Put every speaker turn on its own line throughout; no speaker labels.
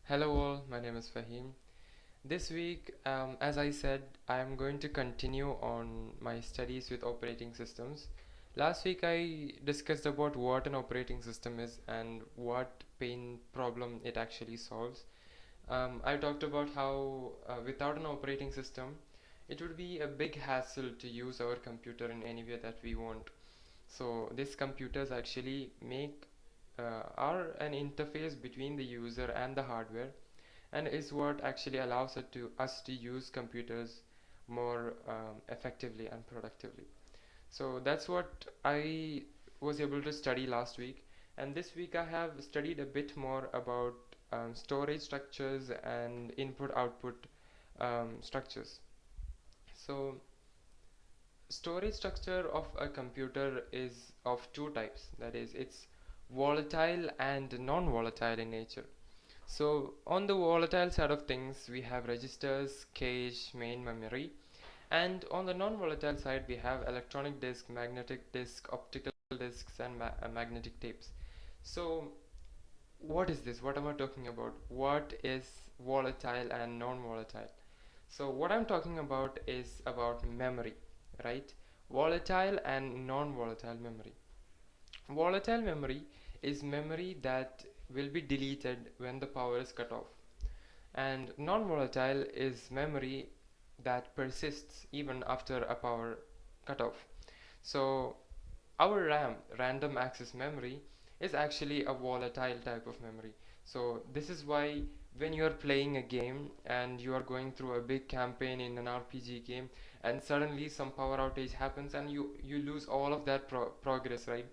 Hello all, my name is Fahim. This week, as I said, I am going to continue on my studies with operating systems. Last week I discussed about what an operating system is and what pain problem it actually solves. I talked about how without an operating system, it would be a big hassle to use our computer in any way that we want. So these computers actually make are an interface between the user and the hardware, and is what actually allows us to use computers more effectively and productively. So that's what I was able to study last week, and this week I have studied a bit more about storage structures and input output structures. So storage structure of a computer is of two types, that is, it's volatile and non-volatile in nature. So on the volatile side of things, we have registers, cache, main memory, and on the non-volatile side, we have electronic disk, magnetic disk, optical disks, and magnetic tapes. So what is this? What am I talking about? What is volatile and non-volatile? So what I'm talking about is about memory, right? Volatile and non-volatile memory. Volatile memory is memory that will be deleted when the power is cut off, and non-volatile is memory that persists even after a power cutoff. So our RAM, random access memory, is actually a volatile type of memory. So this is why when you are playing a game and you are going through a big campaign in an RPG game, and suddenly some power outage happens and you lose all of that progress, right?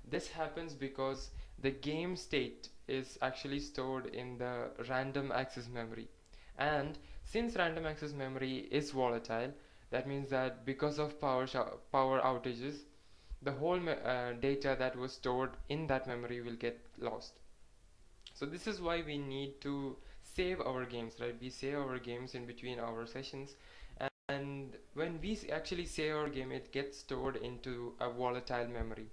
This happens because the game state is actually stored in the random access memory. And since random access memory is volatile, that means that because of power outages, the whole data that was stored in that memory will get lost. So this is why we need to save our games, right? We save our games in between our sessions, and when we actually save our game, it gets stored into a volatile memory.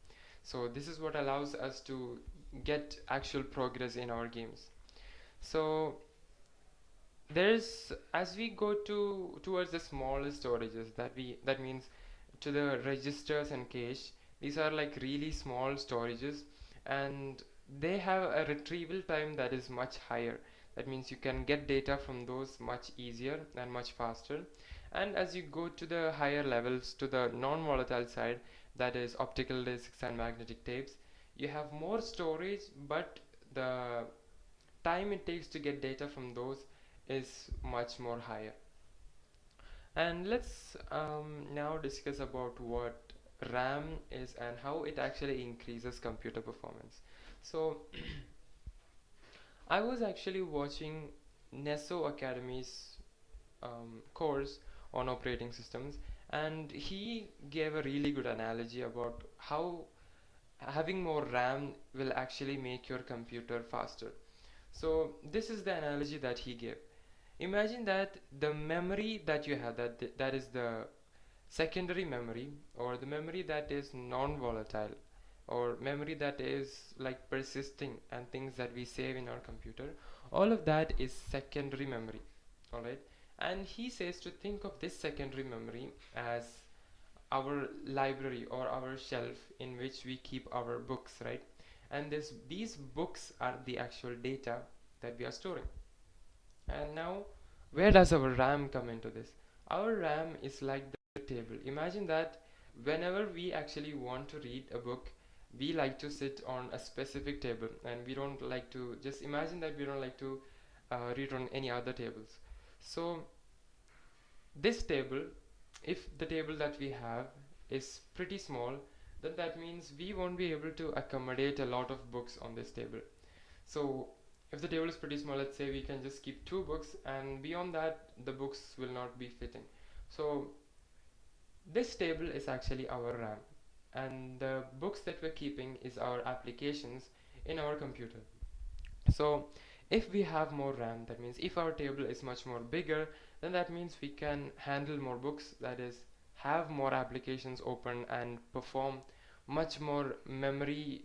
So this is what allows us to get actual progress in our games. So there's, as we go towards the smaller storages, that means to the registers and cache, these are like really small storages, and they have a retrieval time that is much higher. That means you can get data from those much easier and much faster. And as you go to the higher levels, to the non-volatile side, that is optical discs and magnetic tapes, you have more storage, but the time it takes to get data from those is much more higher. And let's now discuss about what RAM is and how it actually increases computer performance. So I was actually watching Neso Academy's course on operating systems, and he gave a really good analogy about how having more RAM will actually make your computer faster. So this is the analogy that he gave. Imagine that the memory that you have, that is the secondary memory, or the memory that is non-volatile, or memory that is like persisting and things that we save in our computer, all of that is secondary memory. All right. And he says to think of this secondary memory as our library or our shelf in which we keep our books, right? And these books are the actual data that we are storing. And now, where does our RAM come into this? Our RAM is like the table. Imagine that whenever we actually want to read a book, we like to sit on a specific table, and we don't like to just imagine that we don't like to read on any other tables. So this table, if the table that we have is pretty small, then that means we won't be able to accommodate a lot of books on this table. So if the table is pretty small, let's say we can just keep two books, and beyond that the books will not be fitting. So this table is actually our RAM, and the books that we're keeping is our applications in our computer. So if we have more RAM, that means if our table is much more bigger, then that means we can handle more books, that is, have more applications open and perform much more memory,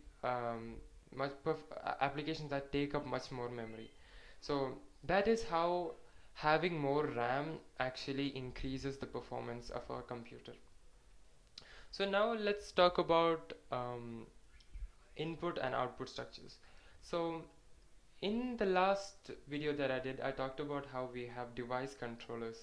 applications that take up much more memory. So that is how having more RAM actually increases the performance of our computer. So now let's talk about input and output structures. So in the last video that I did, I talked about how we have device controllers.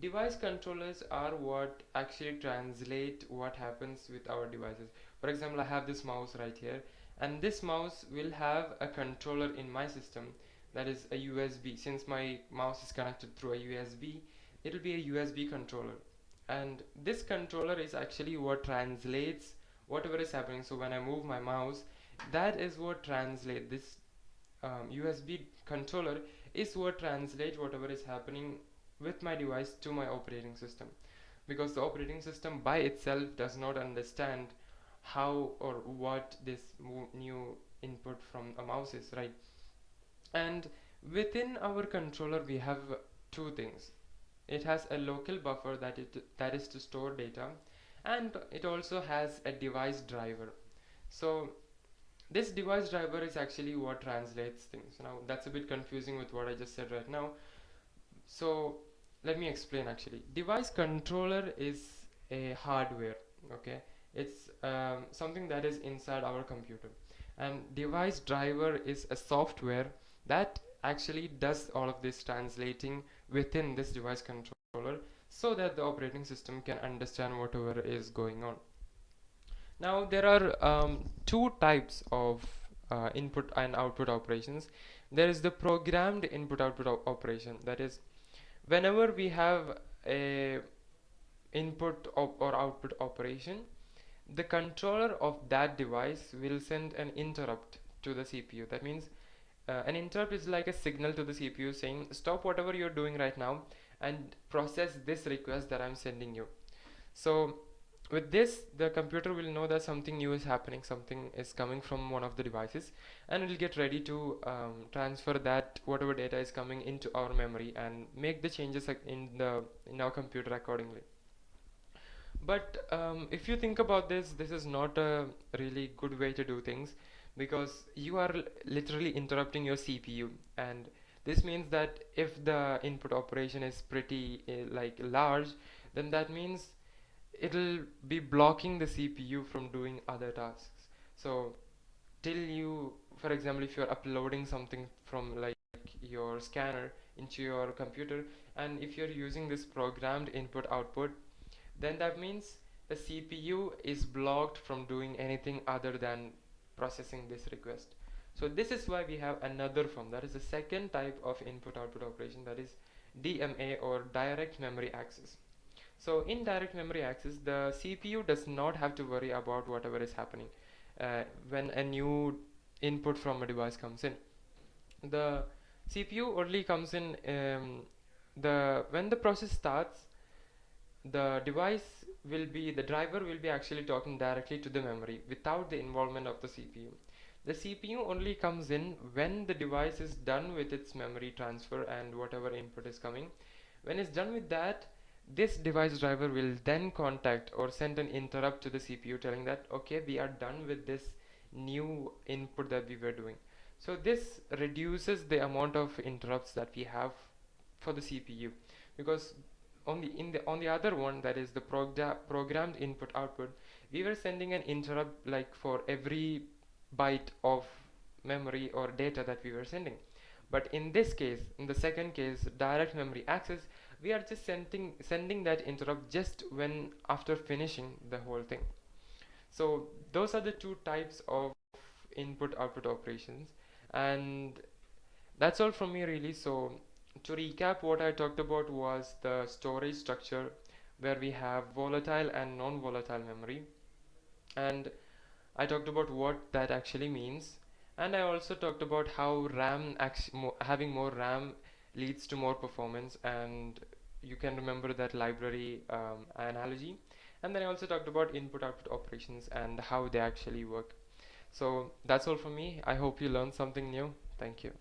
Device controllers are what actually translate what happens with our devices. For example, I have this mouse right here, and this mouse will have a controller in my system, that is a USB. Since my mouse is connected through a USB, it will be a USB controller. And this controller is actually what translates whatever is happening. So when I move my mouse, that is what translates this USB controller is what translates whatever is happening with my device to my operating system, because the operating system by itself does not understand how or what this new input from a mouse is, right? And within our controller we have two things. It has a local buffer that is to store data, and it also has a device driver. So this device driver is actually what translates things. Now that's a bit confusing with what I just said right now. So let me explain actually. Device controller is a hardware, okay? It's something that is inside our computer. And device driver is a software that actually does all of this translating within this device controller so that the operating system can understand whatever is going on. Now there are two types of input and output operations. There is the programmed input output operation. That is, whenever we have a or output operation, the controller of that device will send an interrupt to the CPU. That means an interrupt is like a signal to the CPU saying stop whatever you're doing right now and process this request that I'm sending you. So with this, the computer will know that something new is happening, something is coming from one of the devices, and it will get ready to transfer that whatever data is coming into our memory and make the changes in our computer accordingly. But if you think about this, this is not a really good way to do things, because you are literally interrupting your CPU, and this means that if the input operation is pretty like large, then that means it'll be blocking the CPU from doing other tasks. So till you, for example, if you're uploading something from like your scanner into your computer, and if you're using this programmed input output, then that means the CPU is blocked from doing anything other than processing this request. So this is why we have another form, that is the second type of input output operation, that is DMA, or direct memory access. So in direct memory access, the CPU does not have to worry about whatever is happening when a new input from a device comes in. The CPU only comes in the when the process starts, the driver will be actually talking directly to the memory without the involvement of the CPU. The CPU only comes in when the device is done with its memory transfer and whatever input is coming. When it's done with that, this device driver will then contact or send an interrupt to the CPU telling that okay, we are done with this new input that we were doing. So this reduces the amount of interrupts that we have for the CPU, because on the other one, that is the programmed input output, we were sending an interrupt like for every byte of memory or data that we were sending. But in this case, in the second case, direct memory access, we are just sending that interrupt just when after finishing the whole thing. So those are the two types of input output operations, and that's all from me really. So to recap, what I talked about was the storage structure, where we have volatile and non-volatile memory, and I talked about what that actually means, and I also talked about how having more RAM leads to more performance, and you can remember that library analogy. And then I also talked about input output operations and how they actually work. So that's all from me. I hope you learned something new. Thank you.